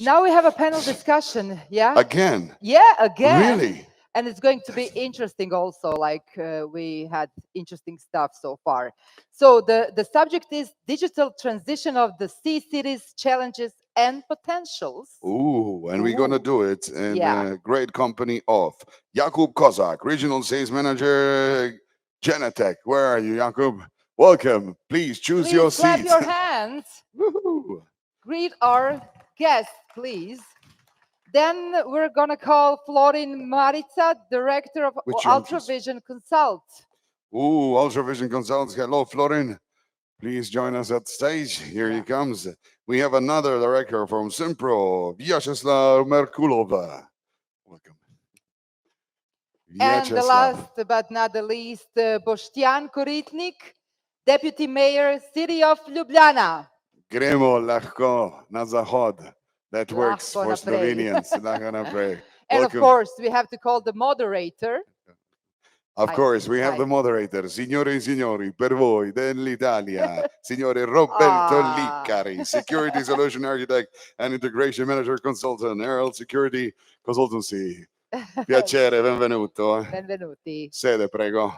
Now we have a panel discussion, yeah? Again? Yeah, again. Really? And it's going to be interesting also, like we had interesting stuff so far. So the subject is digital transition of the C-cities, challenges and potentials. Ooh, and we're going to do it in Yeah. the great company of Jakub Kozak, Regional Sales Manager, Genetech. Where are you, Jakub? Welcome. Please choose your seat. Clap your hands. Woohoo. Greet our guests, please. Then we're going to call Florin, Marica, Director of Ultravision Consult. Ooh, Ultravision Consult. Hello, Florin. Please join us at stage. Here he comes. We have another director from Sinpro, Vyacheslav Merculov. Welcome. And the last but not the least, Boštjan Koritnik, Deputy Mayor, City of Ljubljana. Gremo lahko na zahod. That works for Slovenians. And of course, we have to call the moderator. Of course, we have the moderator, signore e signori, per voi dell'Italia, signore Roberto Licari, Security Solution Architect and Integration Manager Consultant, Aerial Security Consultancy. Piacere, benvenuto. Benvenuti. Sede, prego.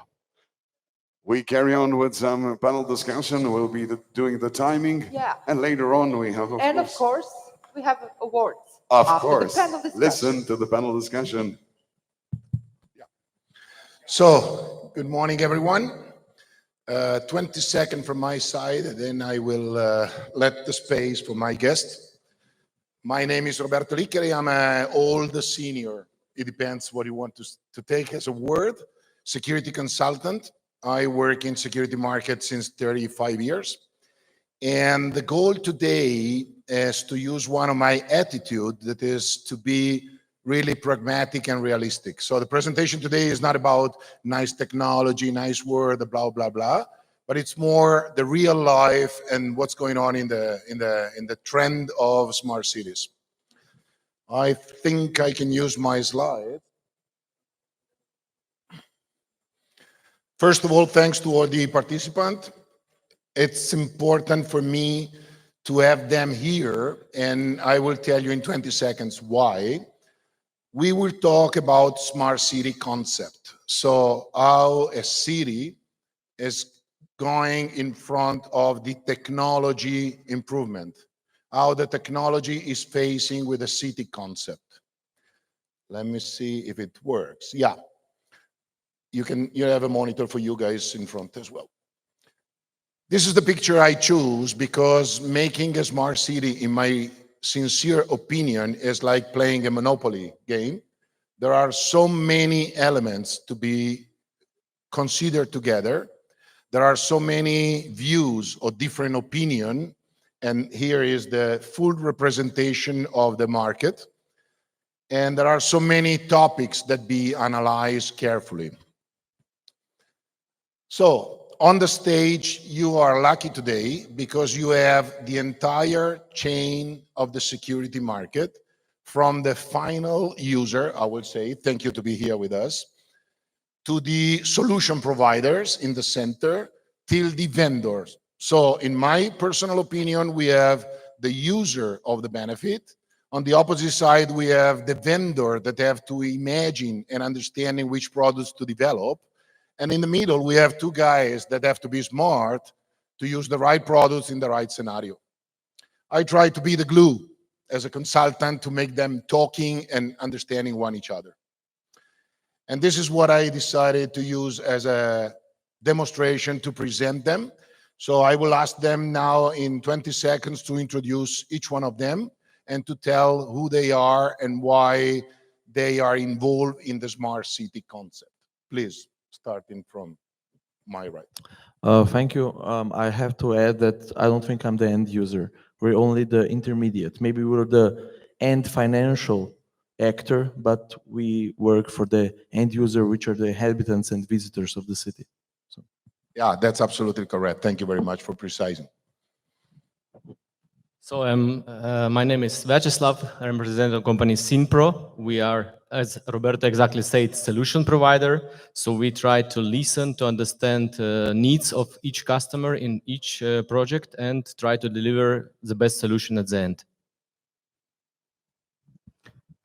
We carry on with some panel discussion. We'll be doing the timing. Yeah. And later on, we have, of course, we have awards. Of course. Listen to the panel discussion. So, good morning, everyone. 20 seconds from my side, then I will let the space for my guest. My name is Roberto Licari. I'm an old senior. It depends what you want to take as a word. Security consultant. I work in security market since 35 years. And the goal today is to use one of my attitude, that is to be really pragmatic and realistic. So the presentation today is not about nice technology, nice word, blah, blah, blah, but it's more the real life and what's going on in the trend of smart cities. I think I can use my slide. First of all, thanks to all the participants. It's important for me to have them here, and I will tell you in 20 seconds why. We will talk about smart city concept. So how a city is going in front of the technology improvement, how the technology is facing with the city concept. Let me see if it works. Yeah, you have a monitor for you guys in front as well. This is the picture I choose because making a smart city, in my sincere opinion, is like playing a Monopoly game. There are so many elements to be considered together. There are so many views or different opinion, and here is the full representation of the market. And there are so many topics that be analyzed carefully. So on the stage, you are lucky today because you have the entire chain of the security market, from the final user, I would say, thank you to be here with us, to the solution providers in the center, till the vendors. So in my personal opinion, we have the user of the benefit. On the opposite side, we have the vendor that have to imagine and understanding which products to develop. And in the middle, we have two guys that have to be smart to use the right products in the right scenario. I try to be the glue as a consultant to make them talking and understanding one each other. And this is what I decided to use as a demonstration to present them. So I will ask them now in 20 seconds to introduce each one of them and to tell who they are and why they are involved in the smart city concept. Please. Starting from my right. Thank you. I have to add that I don't think I'm the end user. We're only the intermediate. Maybe we're the end financial actor, but we work for the end user, which are the inhabitants and visitors of the city. So. Yeah, that's absolutely correct. Thank you very much for precising. So my name is Vyacheslav. I represent the company Sinpro. We are, as Roberto exactly said, solution provider. So we try to listen, to understand needs of each customer in each project and try to deliver the best solution at the end.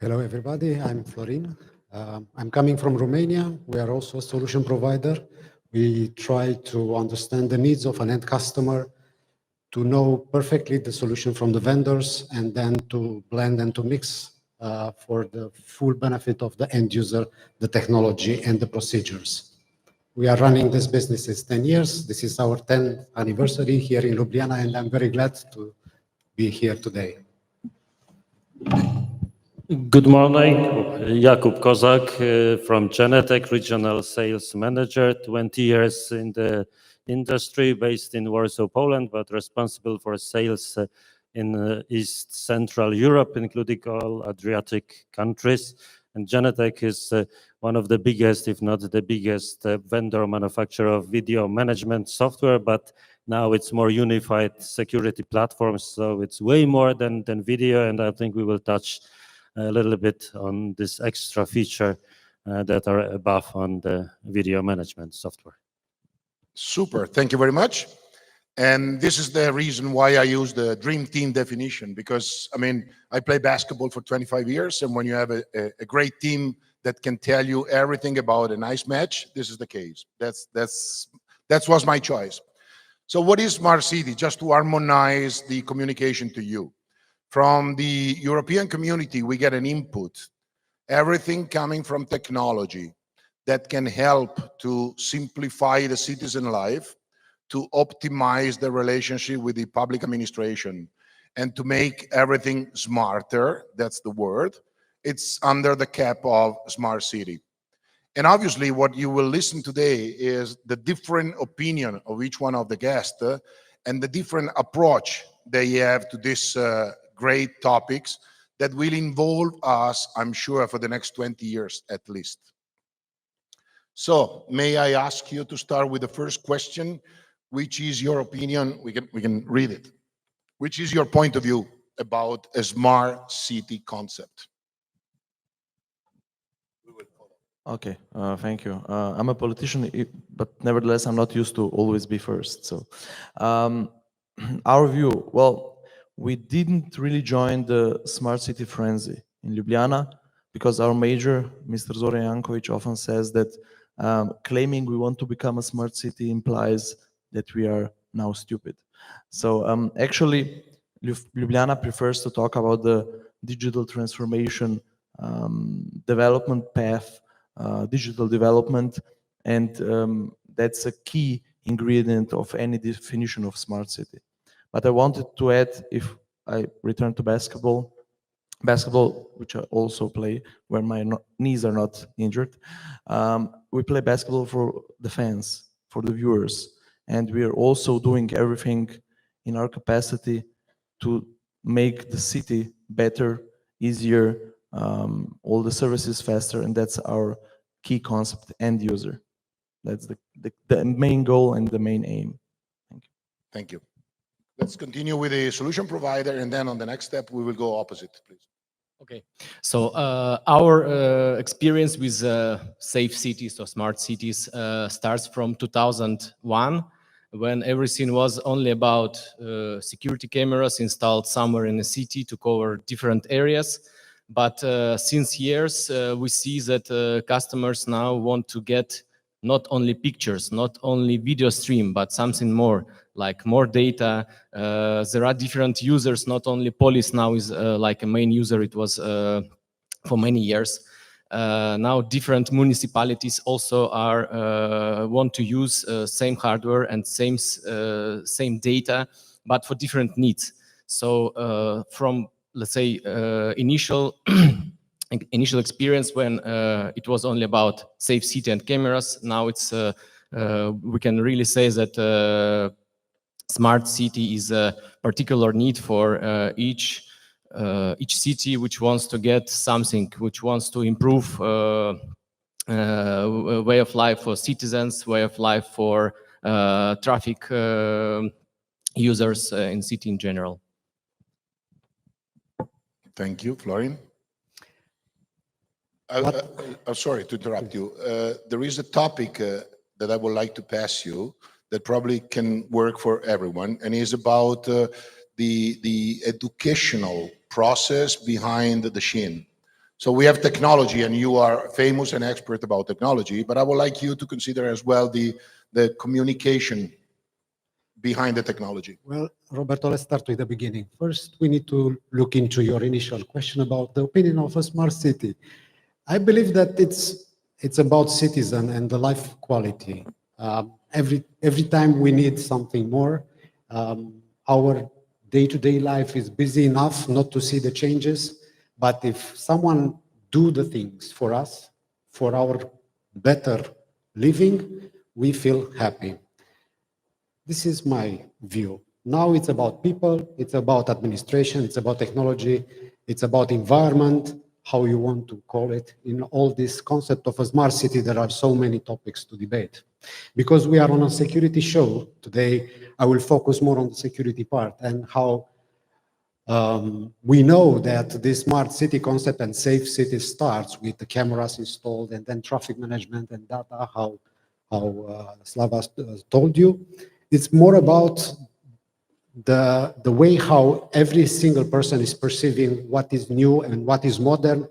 Hello, everybody. I'm Florin. I'm coming from Romania. We are also a solution provider. We try to understand the needs of an end customer, to know perfectly the solution from the vendors, and then to blend and to mix for the full benefit of the end user, the technology and the procedures. We are running this business since 10 years. This is our 10th anniversary here in Ljubljana, and I'm very glad to be here today. Good morning, Jakub Kozak from Genetech, Regional Sales Manager, 20 years in the industry, based in Warsaw, Poland, but responsible for sales in East Central Europe, including all Adriatic countries. And Genetech is one of the biggest, if not the biggest, vendor manufacturer of video management software, but now it's more unified security platforms, so it's way more than video, and I think we will touch a little bit on this extra feature that are above on the video management software. Super, thank you very much. And this is the reason why I use the dream team definition, because I mean, I play basketball for 25 years, and when you have a great team that can tell you everything about a nice match, this is the case. That was my choice. So what is Smart City? Just to harmonize the communication to you. From the European community, we get an input, everything coming from technology that can help to simplify the citizen life, to optimize the relationship with the public administration, and to make everything smarter, that's the word. It's under the cap of Smart City. And obviously what you will listen today is the different opinion of each one of the guests and the different approach they have to this great topics that will involve us, I'm sure, for the next 20 years at least. So may I ask you to start with the first question, which is your opinion, we can read it. Which is your point of view about a smart city concept? Okay, thank you. I'm a politician, but nevertheless, I'm not used to always be first. So our view, well, we didn't really join the smart city frenzy in Ljubljana because our major, Mr. Zoran Jankovic, often says that claiming we want to become a smart city implies that we are now stupid. So actually, Ljubljana prefers to talk about the digital transformation development path, digital development, and that's a key ingredient of any definition of smart city. But I wanted to add, if I return to basketball, which I also play when my knees are not injured, we play basketball for the fans, for the viewers, and we are also doing everything in our capacity to make the city better, easier, all the services faster, and that's our key concept, end user. That's the main goal and the main aim. Thank you. Thank you. Let's continue with the solution provider, and then on the next step, we will go opposite, please. Okay, so our experience with safe cities or smart cities starts from 2001, when everything was only about security cameras installed somewhere in the city to cover different areas. But since years, we see that customers now want to get not only pictures, not only video stream, but something more, like more data. There are different users, not only police now is like a main user, it was for many years. Now different municipalities also are want to use same hardware and same data, but for different needs. So from, let's say, initial experience when it was only about safe city and cameras, now it's we can really say that smart city is a particular need for each city which wants to get something, which wants to improve way of life for citizens, way of life for traffic users in city in general. Thank you, Florin. I'm sorry to interrupt you. There is a topic that I would like to pass you that probably can work for everyone, and is about the educational process behind the SHIN. So we have technology, and you are famous and expert about technology, but I would like you to consider as well the communication behind the technology. Well, Roberto, let's start with the beginning. First, we need to look into your initial question about the opinion of a smart city. I believe that it's about citizen and the life quality. Every time we need something more, our day-to-day life is busy enough not to see the changes. But if someone do the things for us, for our better living, we feel happy. This is my view. Now it's about people, it's about administration, it's about technology, it's about environment, how you want to call it. In all this concept of a smart city, there are so many topics to debate. Because we are on a security show today, I will focus more on the security part and how we know that this smart city concept and safe city starts with the cameras installed and then traffic management and data, how Slava told you. It's more about the way how every single person is perceiving what is new and what is modern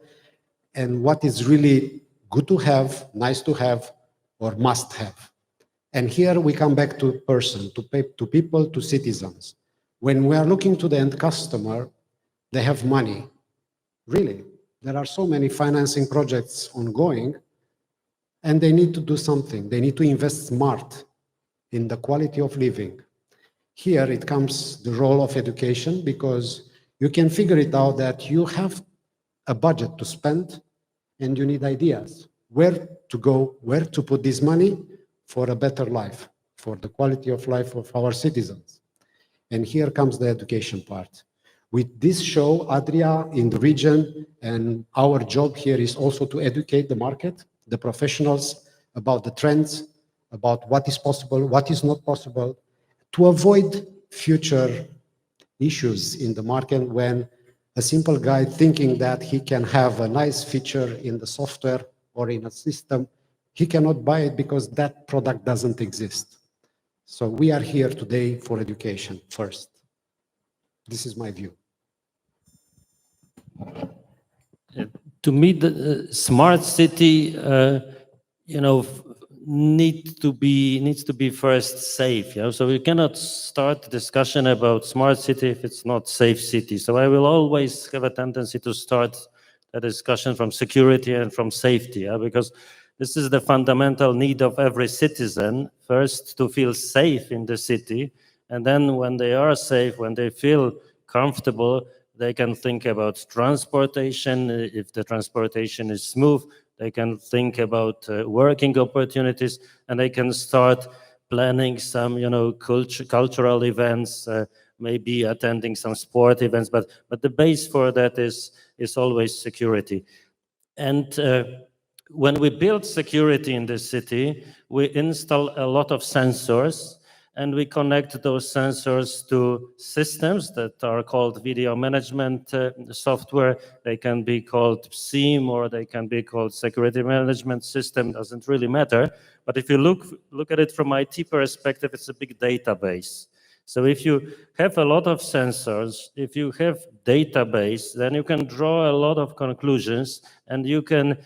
and what is really good to have, nice to have, or must have. And here we come back to person, to people, to citizens. When we are looking to the end customer, they have money. Really, there are so many financing projects ongoing, and they need to do something. They need to invest smart in the quality of living. Here it comes the role of education, because you can figure it out that you have a budget to spend and you need ideas. Where to go, where to put this money for a better life, for the quality of life of our citizens. And here comes the education part. With this show, Adria in the region, and our job here is also to educate the market, the professionals, about the trends, about what is possible, what is not possible, to avoid future issues in the market when a simple guy thinking that he can have a nice feature in the software or in a system, he cannot buy it because that product doesn't exist. So we are here today for education first. This is my view. To me, the smart city, needs to be first safe. So we cannot start discussion about smart city if it's not safe city. So I will always have a tendency to start a discussion from security and from safety, because this is the fundamental need of every citizen, first to feel safe in the city, and then when they are safe, when they feel comfortable, they can think about transportation. If the transportation is smooth, they can think about working opportunities, and they can start planning some, cultural events, maybe attending some sport events. But the base for that is always security. And when we build security in the city, we install a lot of sensors, and we connect those sensors to systems that are called video management software. They can be called SIEM, or they can be called security management system, doesn't really matter. But if you look at it from IT perspective, it's a big database. So if you have a lot of sensors, if you have database, then you can draw a lot of conclusions, and you can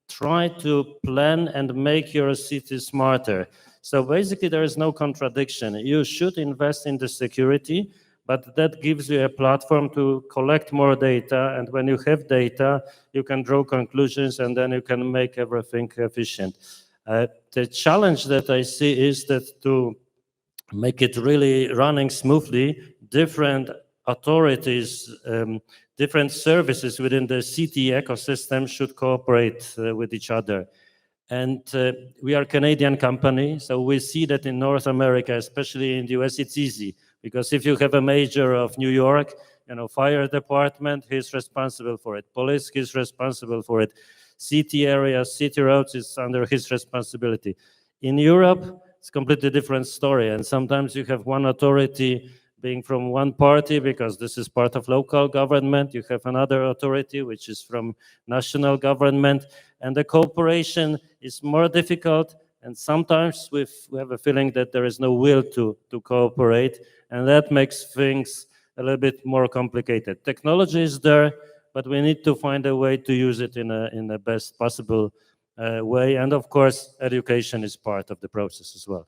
try to plan and make your city smarter. So basically, there is no contradiction. You should invest in the security, but that gives you a platform to collect more data. And when you have data, you can draw conclusions, and then you can make everything efficient. The challenge that I see is that to make it really running smoothly, different authorities, different services within the city ecosystem should cooperate with each other. And we are a Canadian company, so we see that in North America, especially in the US, it's easy. Because if you have a mayor of New York, fire department, he's responsible for it. Police, he's responsible for it. City areas, city roads, is under his responsibility. In Europe, it's a completely different story. And sometimes you have one authority being from one party, because this is part of local government. You have another authority, which is from national government. And the cooperation is more difficult. And sometimes we have a feeling that there is no will to cooperate. And that makes things a little bit more complicated. Technology is there. but we need to find a way to use it in the best possible way. And of course, education is part of the process as well.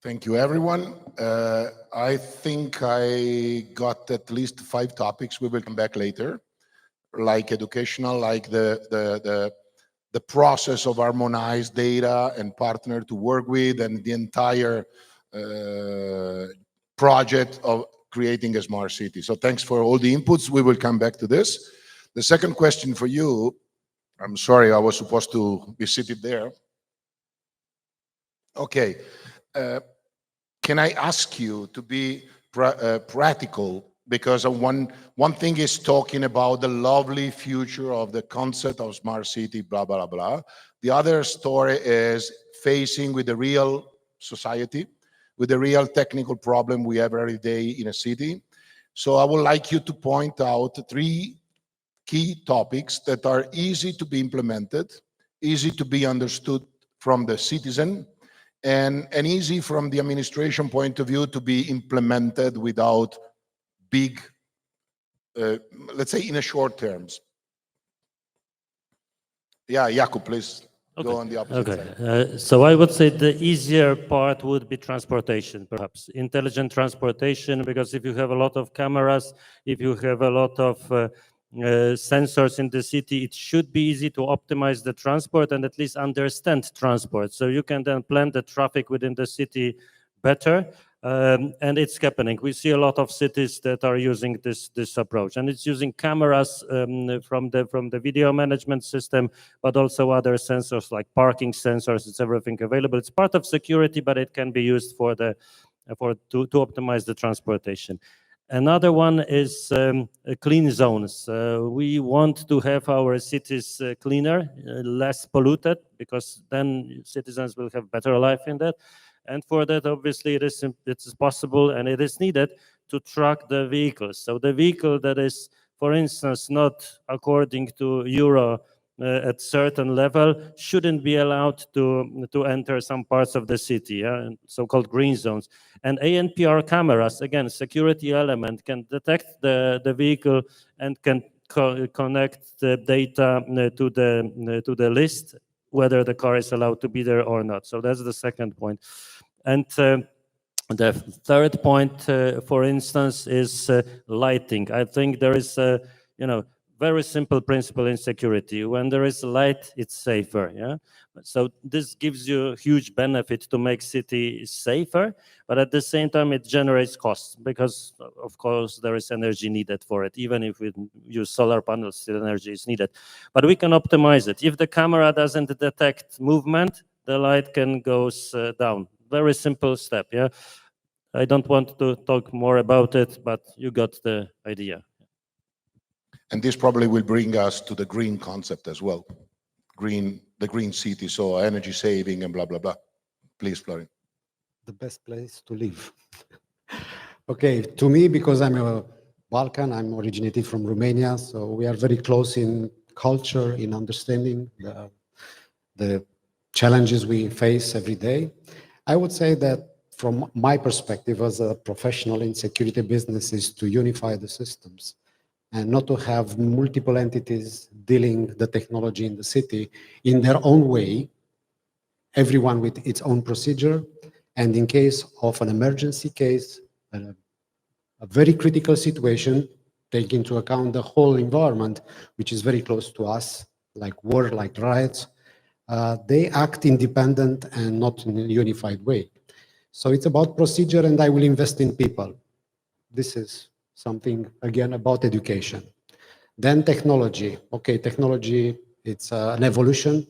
Thank you, everyone. I think I got at least 5 topics. We will come back later, like educational, like the process of harmonized data and partner to work with, and the entire project of creating a smart city. So thanks for all the inputs. We will come back to this. The second question for you, I'm sorry, I was supposed to be seated there. Okay. Can I ask you to be practical? Because one thing is talking about the lovely future of the concept of smart city, blah, blah, blah. The other story is facing with the real society, with the real technical problem we have every day in a city. So I would like you to point out 3 key topics that are easy to be implemented, easy to be understood from the citizen, and easy from the administration point of view to be implemented without big, let's say, in a short terms. Yeah, Jakub, please go on the opposite side. So I would say the easier part would be transportation, perhaps. Intelligent transportation, because if you have a lot of cameras, if you have a lot of sensors in the city, it should be easy to optimize the transport and at least understand transport. So you can then plan the traffic within the city better. And it's happening. We see a lot of cities that are using this approach, and it's using cameras from the video management system, but also other sensors like parking sensors. It's everything available. It's part of security, but it can be used to optimize the transportation. Another one is clean zones. We want to have our cities cleaner, less polluted, because then citizens will have better life in that. And for that, obviously, it is possible and it is needed to track the vehicles. So the vehicle that is, for instance, not according to Euro at certain level shouldn't be allowed to enter some parts of the city, so-called green zones. And ANPR cameras, again, security element, can detect the vehicle and can connect the data to the list, whether the car is allowed to be there or not. So that's the second point. And the third point, for instance, is lighting. I think there is a, very simple principle in security. When there is light, it's safer. Yeah. So this gives you a huge benefit to make city safer, but at the same time, it generates costs because, of course, there is energy needed for it. Even if we use solar panels, still energy is needed. But we can optimize it. If the camera doesn't detect movement, the light can go down. Very simple step. Yeah. I don't want to talk more about it, but you got the idea. And this probably will bring us to the green concept as well. The green city, so energy saving and blah, blah, blah. Please, Florin. The best place to live. Okay, to me, because I'm a Balkan, I'm originated from Romania, so we are very close in culture, in understanding the challenges we face every day. I would say that from my perspective as a professional in security business is to unify the systems and not to have multiple entities dealing the technology in the city in their own way, everyone with its own procedure. And in case of an emergency case, a very critical situation, take into account the whole environment, which is very close to us, like war, like riots, they act independent and not in a unified way. So it's about procedure, and I will invest in people. This is something, again, about education. Then technology. Okay, technology, it's an evolution.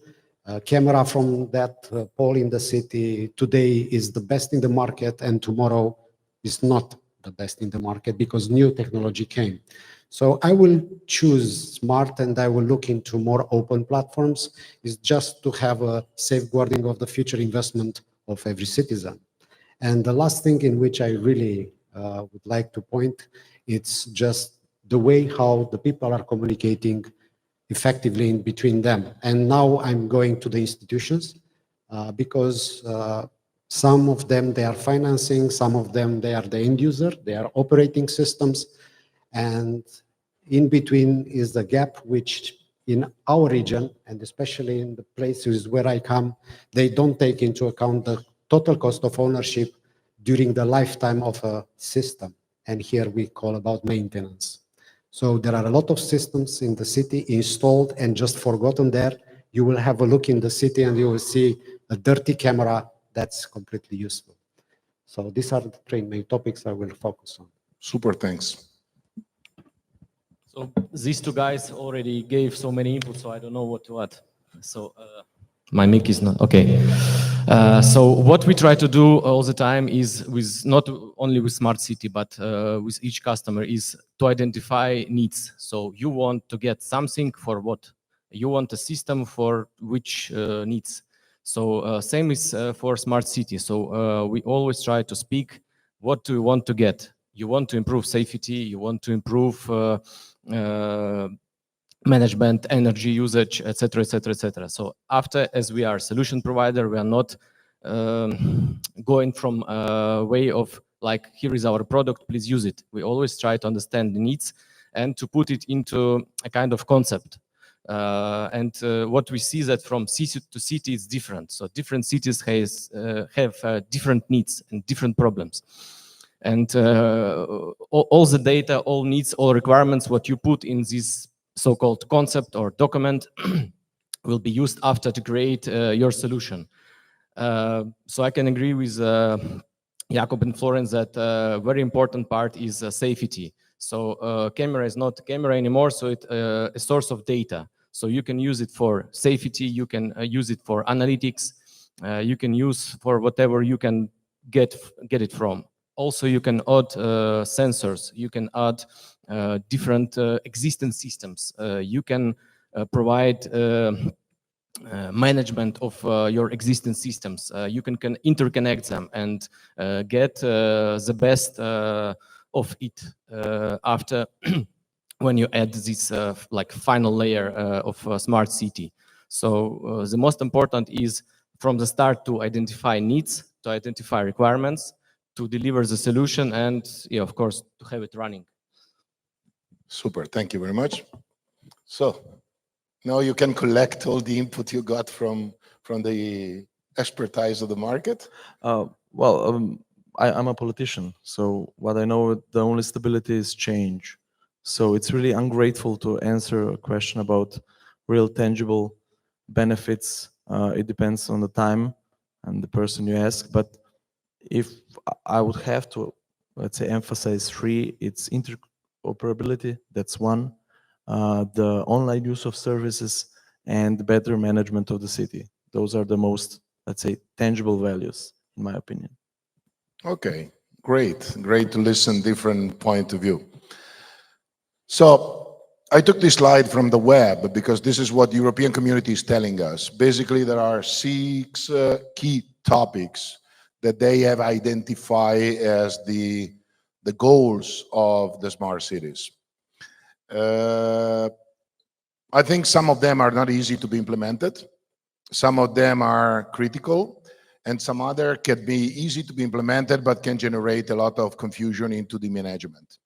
Camera from that pole in the city today is the best in the market, and tomorrow is not the best in the market because new technology came. So I will choose smart, and I will look into more open platforms, is just to have a safeguarding of the future investment of every citizen. And the last thing in which I really would like to point, it's just the way how the people are communicating effectively in between them. And now I'm going to the institutions because some of them, they are financing, some of them, they are the end user, they are operating systems. And In between is the gap which in our region, and especially in the places where I come, they don't take into account the total cost of ownership during the lifetime of a system. And here we call about maintenance. So there are a lot of systems in the city installed and just forgotten there. You will have a look in the city and you will see a dirty camera that's completely useful. So these are the three main topics I will focus on. Super, thanks. So these two guys already gave so many inputs, so I don't know what to add. So my mic is not okay. So what we try to do all the time is with not only with smart city, but with each customer is to identify needs. So you want to get something for what? You want a system for which needs. So same is for smart city. So we always try to speak, what do you want to get? You want to improve safety, you want to improve management, energy usage, etc., etc., etc. So after, as we are a solution provider, we are not going from a way of like, here is our product, please use it. We always try to understand the needs and to put it into a kind of concept. What we see that from city to city is different. So different cities have different needs and different problems. And all the data, all needs, all requirements, what you put in this so-called concept or document will be used after to create your solution. So I can agree with Jakub and Florin that a very important part is safety. So camera is not camera anymore, so it's a source of data. So you can use it for safety, you can use it for analytics, you can use for whatever you can get it from. Also, you can add sensors, you can add different existing systems. You can provide management of your existing systems. You can interconnect them and get the best of it after when you add this like final layer of smart city. So the most important is from the start to identify needs, to identify requirements, to deliver the solution, and yeah, of course, to have it running. Super, thank you very much. So now you can collect all the input you got from the expertise of the market. I'm a politician, so what I know, the only stability is change. So it's really ungrateful to answer a question about real tangible benefits. It depends on the time and the person you ask, but if I would have to, let's say, emphasize three, it's interoperability, that's one, the online use of services, and better management of the city. Those are the most, let's say, tangible values, in my opinion. Okay, great to listen different point of view. So I took this slide from the web because this is what the European community is telling us. Basically, there are 6 key topics that they have identified as the goals of the smart cities. I think some of them are not easy to be implemented. Some of them are critical, and some other can be easy to be implemented, but can generate a lot of confusion into the management.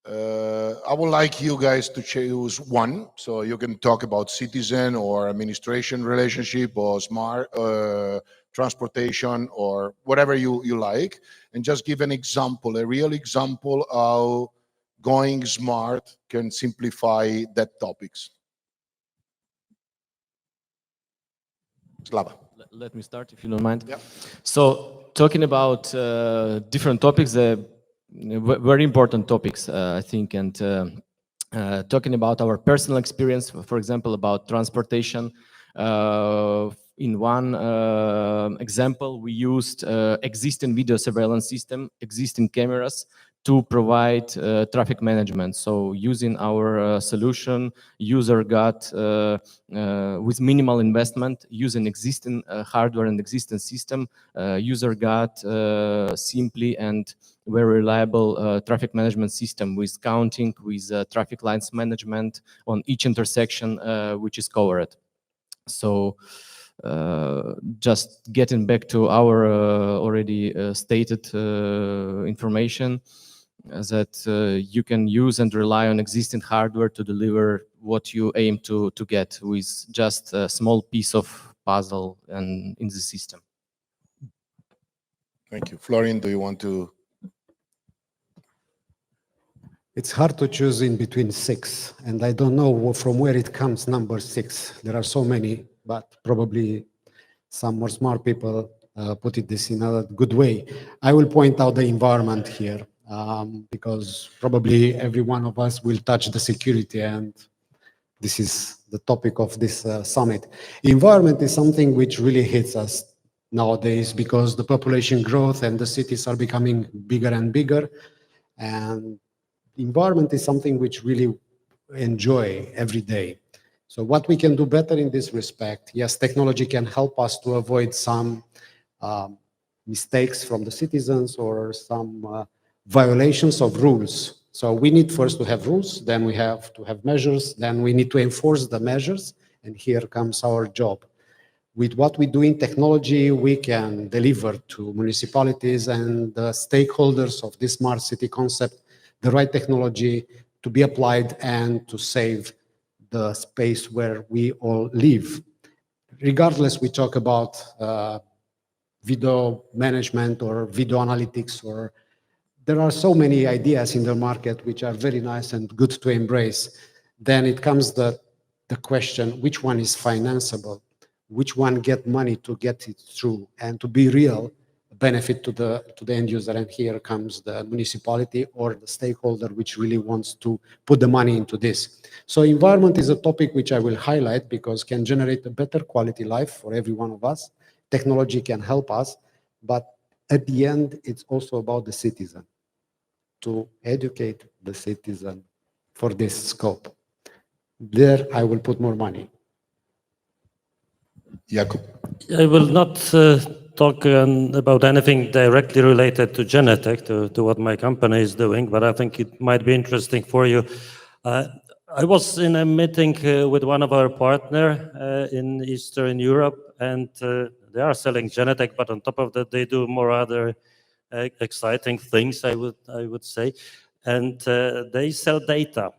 I would like you guys to choose one, so you can talk about citizen or administration relationship or smart transportation or whatever you like, and just give an example, a real example of going smart can simplify that topics. Slava. Let me start, if you don't mind. Yeah. So talking about different topics, very important topics, I think, and talking about our personal experience, for example, about transportation. In one example, we used existing video surveillance system, existing cameras, to provide traffic management. So using our solution, user got, with minimal investment, using existing hardware and existing system, user got simply and very reliable traffic management system with counting, with traffic lights management on each intersection which is covered. So just getting back to our already stated information, that you can use and rely on existing hardware to deliver what you aim to get with just a small piece of puzzle and in the system. Thank you. Florin, do you want to? It's hard to choose in between 6, and I don't know from where it comes, number 6. There are so many, but probably some more smart people put it this in a good way. I will point out the environment here, because probably every one of us will touch the security, and this is the topic of this summit. Environment is something which really hits us nowadays because the population growth and the cities are becoming bigger and bigger, and environment is something which really enjoy every day. So what we can do better in this respect, yes, technology can help us to avoid some mistakes from the citizens or some violations of rules. So we need first to have rules, then we have to have measures, then we need to enforce the measures, and here comes our job. With what we do in technology, we can deliver to municipalities and the stakeholders of this smart city concept the right technology to be applied and to save the space where we all live. Regardless, we talk about video management or video analytics, or there are so many ideas in the market which are very nice and good to embrace. Then it comes the question, which one is financeable? Which one get money to get it through and to be real benefit to the end user? And here comes the municipality or the stakeholder which really wants to put the money into this. So environment is a topic which I will highlight because can generate a better quality life for every one of us. Technology can help us, but at the end, it's also about the citizen, to educate the citizen for this scope. There, I will put more money. Jakub. I will not talk about anything directly related to Genetech, to what my company is doing, but I think it might be interesting for you. I was in a meeting with one of our partner in Eastern Europe, and they are selling Genetech, but on top of that, they do more other exciting things, I would say. And they sell data.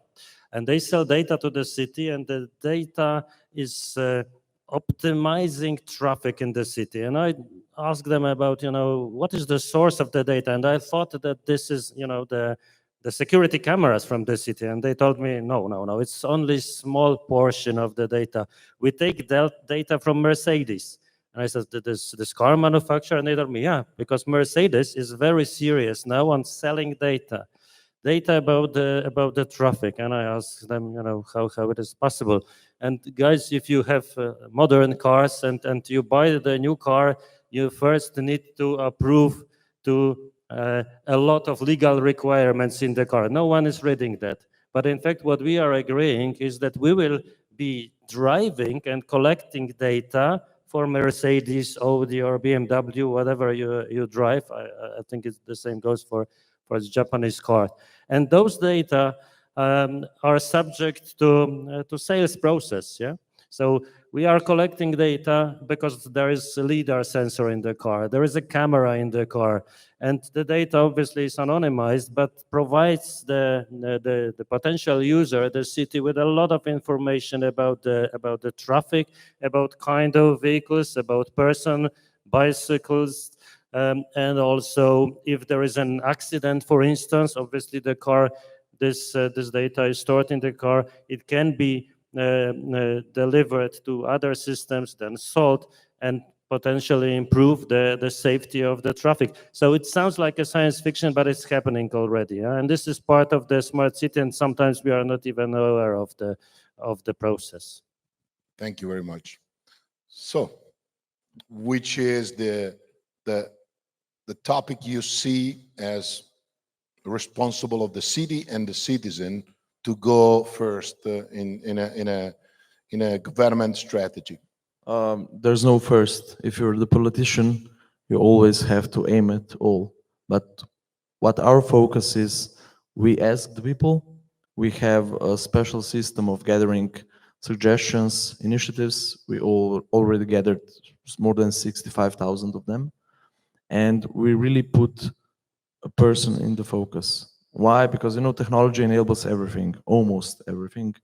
And they sell data to the city, and the data is optimizing traffic in the city. And I asked them about, what is the source of the data? And I thought that this is, the security cameras from the city. And they told me, no, it's only a small portion of the data. We take data from Mercedes. And I said, this car manufacturer? And they told me, yeah, because Mercedes is very serious now on selling data about the traffic. And I asked them, how it is possible. And guys, if you have modern cars and you buy the new car, you first need to approve to a lot of legal requirements in the car. No one is reading that. But in fact, what we are agreeing is that we will be driving and collecting data for Mercedes, Audi, or BMW, whatever you drive. I think the same goes for the Japanese car. And those data are subject to sales process, yeah? So we are collecting data because there is a LiDAR sensor in the car, there is a camera in the car, and the data obviously is anonymized, but provides the potential user, the city, with a lot of information about the traffic, about kind of vehicles, about person, bicycles, and also if there is an accident, for instance, obviously the car, this data is stored in the car, it can be delivered to other systems, then sold, and potentially improve the safety of the traffic. So it sounds like a science fiction, but it's happening already. Yeah? And this is part of the smart city, and sometimes we are not even aware of the process. Thank you very much. So, which is the topic you see as responsible of the city and the citizen to go first in a government strategy? There's no first. If you're the politician, you always have to aim at all. But what our focus is, we ask the people. We have a special system of gathering suggestions, initiatives. We already gathered more than 65,000 of them. And we really put a person in the focus. Why? Because, you know, technology enables everything, almost everything,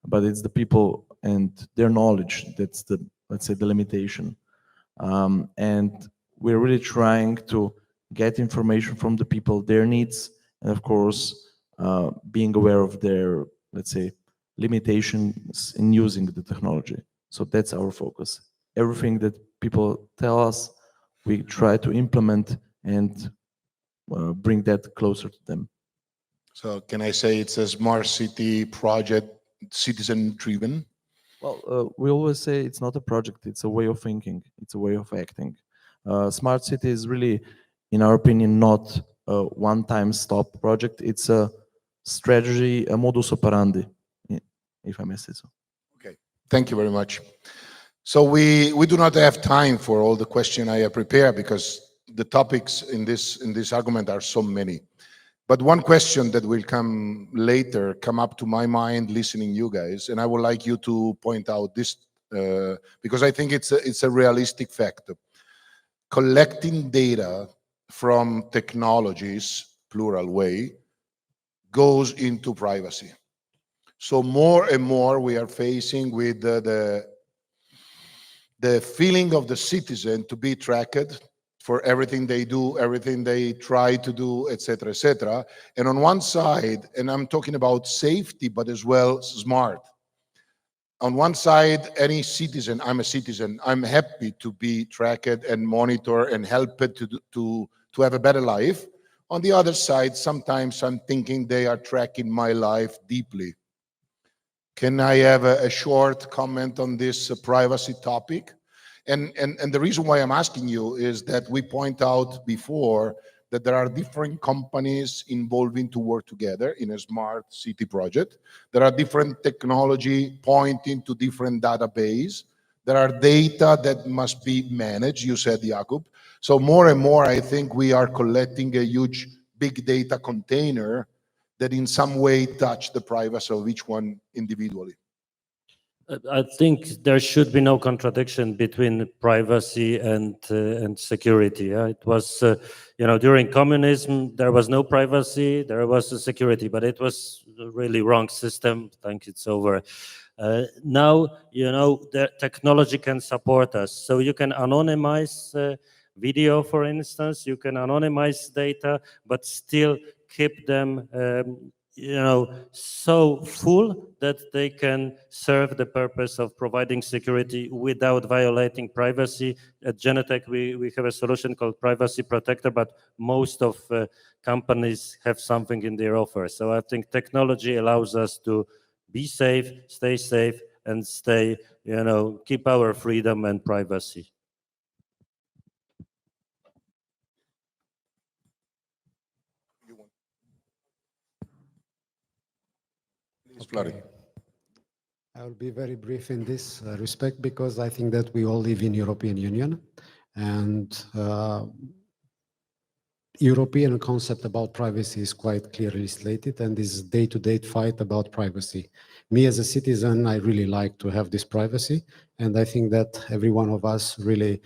but it's the people and their knowledge that's the, let's say, the limitation. And we're really trying to get information from the people, their needs, and of course, being aware of their, let's say, limitations in using the technology. So that's our focus. Everything that people tell us, we try to implement and bring that closer to them. So can I say it's a smart city project, citizen-driven? Well, we always say it's not a project, it's a way of thinking, it's a way of acting. Smart city is really, in our opinion, not a one-time stop project. It's a strategy, a modus operandi, if I may say so. Okay, thank you very much. So we do not have time for all the questions I have prepared because the topics in this argument are so many. But one question that will come later come up to my mind listening you guys, and I would like you to point out this because I think it's a realistic fact. Collecting data from technologies, plural way, goes into privacy. So more and more we are facing with the feeling of the citizen to be tracked for everything they do, everything they try to do, etc., etc. And on one side, and I'm talking about safety, but as well smart. On one side, any citizen, I'm a citizen, I'm happy to be tracked and monitored and helped to have a better life. On the other side, sometimes I'm thinking they are tracking my life deeply. Can I have a short comment on this privacy topic? And the reason why I'm asking you is that we point out before that there are different companies involving to work together in a smart city project. There are different technology pointing to different database. There are data that must be managed, you said, Jakub. So more and more, I think we are collecting a huge big data container that in some way touch the privacy of each one individually. I think there should be no contradiction between privacy and security. It was, during communism there was no privacy, there was a security, but it was a really wrong system. I think it's over. Now, the technology can support us, so you can anonymize video, for instance. You can anonymize data, but still keep them so full that they can serve the purpose of providing security without violating privacy. At Genetec, we have a solution called Privacy Protector, but most of companies have something in their offer. So I think technology allows us to be safe, and stay, keep our freedom and privacy. Florin. I will be very brief in this respect because I think that we all live in European Union, and European concept about privacy is quite clearly stated, and this day-to-day fight about privacy. Me as a citizen, I really like to have this privacy, and I think that every one of us really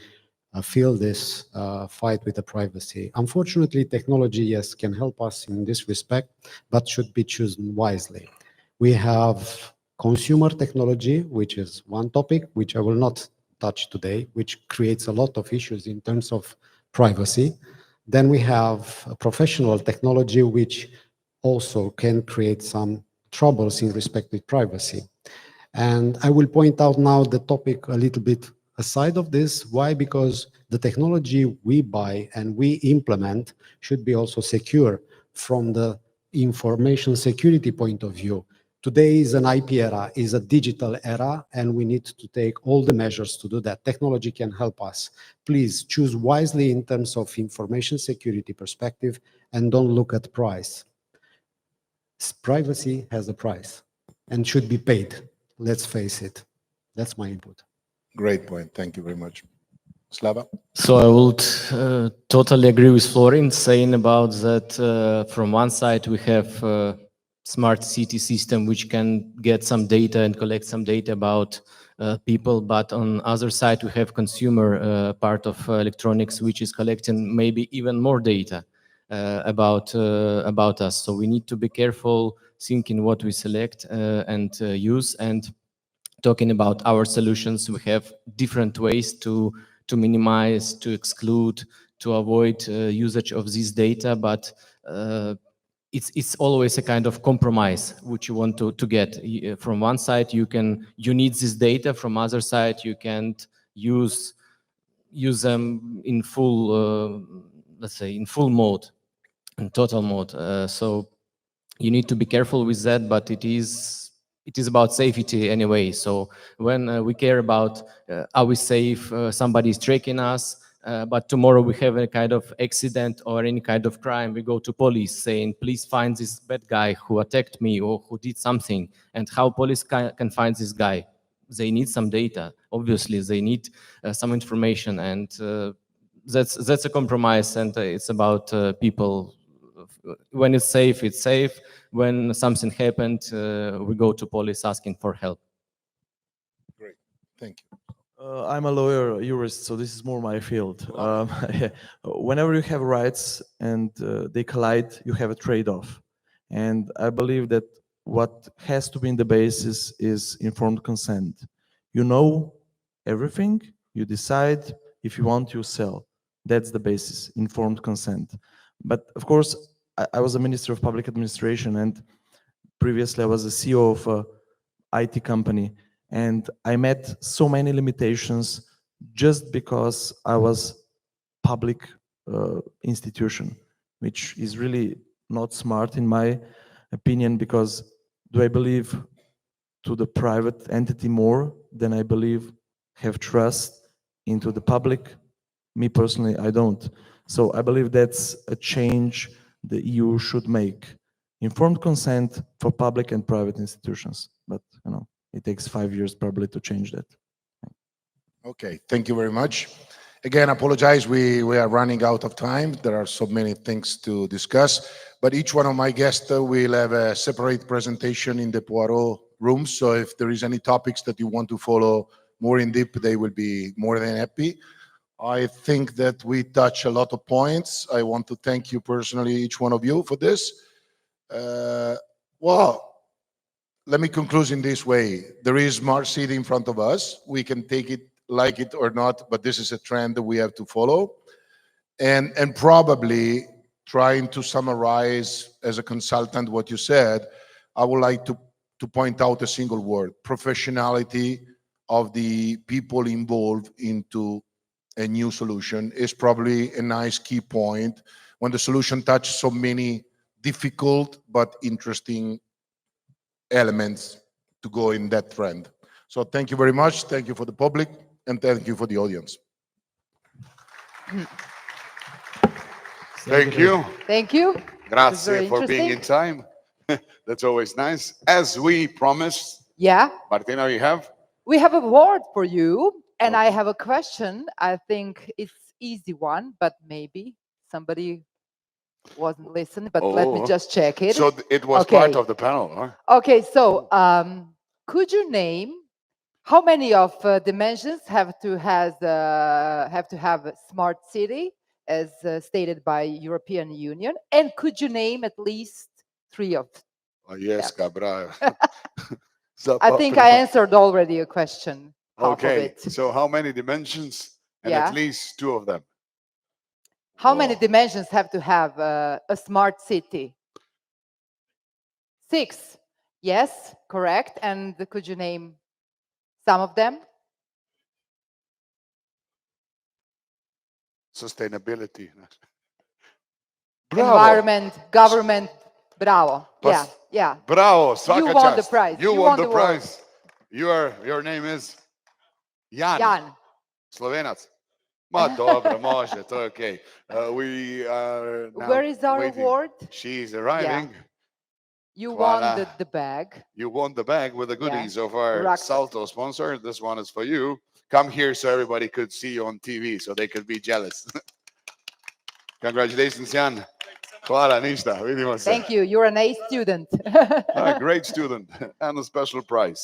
feel this fight with the privacy. Unfortunately, technology, yes, can help us in this respect, but should be chosen wisely. We have consumer technology, which is one topic, which I will not touch today, which creates a lot of issues in terms of privacy. Then we have professional technology, which also can create some troubles in respect with privacy. And I will point out now the topic a little bit aside of this. Why? Because the technology we buy and we implement should be also secure from the information security point of view. Today is an IP era, is a digital era, and we need to take all the measures to do that. Technology can help us. Please choose wisely in terms of information security perspective and don't look at price. Privacy has a price and should be paid. Let's face it. That's my input. Great point. Thank you very much. Slava? So I would totally agree with Florin saying about that from one side we have smart city system which can get some data and collect some data about people, but on other side we have consumer part of electronics which is collecting maybe even more data. about us. So we need to be careful thinking what we select and use. And talking about our solutions, we have different ways to minimize, to exclude, to avoid usage of this data, but it's always a kind of compromise which you want to get. From one side, you need this data. From other side, you can't use them in full, let's say, in full mode, in total mode. So you need to be careful with that, but it is about safety anyway. So when we care about are we safe, somebody is tracking us, but tomorrow we have a kind of accident or any kind of crime, we go to police saying, please find this bad guy who attacked me or who did something. And how police can find this guy? They need some data. Obviously, they need some information, and that's a compromise. And it's about people. When it's safe, it's safe. When something happened, we go to police asking for help. Great, thank you. I'm a lawyer, jurist, so this is more my field. Whenever you have rights and they collide, you have a trade-off. And I believe that what has to be in the basis is informed consent. You know everything, you decide, if you want, you sell. That's the basis, informed consent. But of course, I was a Minister of Public Administration, and previously I was the CEO of an IT company. And I met so many limitations just because I was public institution, which is really not smart in my opinion, because do I believe to the private entity more than I believe have trust into the public? Me personally, I don't. So I believe that's a change the EU should make. Informed consent for public and private institutions, but it takes 5 years probably to change that. Okay, thank you very much. Again, apologize, we are running out of time. There are so many things to discuss, but each one of my guests will have a separate presentation in the Poirot room. So if there is any topics that you want to follow more in depth, they will be more than happy. I think that we touch a lot of points. I want to thank you personally, each one of you, for this. Well, let me conclude in this way. There is smart city in front of us. We can take it, like it or not, but this is a trend that we have to follow. And probably trying to summarize as a consultant what you said, I would like to point out a single word: professionality of the people involved into a new solution is probably a nice key point when the solution touches so many difficult but interesting elements to go in that trend. So thank you very much. Thank you for the public, and thank you for the audience. Thank you. Thank you. Grazie for being in time. That's always nice. As we promised, Yeah. Martina, you have? We have a award for you, and I have a question. I think it's easy one, but maybe somebody wasn't listening, but let me just check it. So it was part of the panel, huh? Okay, so could you name how many of dimensions have to have a smart city as stated by European Union, and could you name at least 3 of them? Oh, yes, Cabra. I think I answered already a question. Okay, so how many dimensions? And at least 2 of them. How many dimensions have to have a smart city? 6. Yes, correct. And could you name some of them? Sustainability. Environment, government. Bravo. Yeah, yeah. Bravo. You won the prize. You won the prize. Your name is Jan. Jan. Slovenac. Ma dobro, može, to je okay. We are now Where is our waiting. award? She's arriving. Yeah. You won the bag. You won the bag with the goodies of our Salto sponsor. This one is for you. Come here so everybody could see you on TV, so they could be jealous. Congratulations, Jan. Hvala, ništa. Vidimo se. Thank you. You're an A student. A great student and a special prize.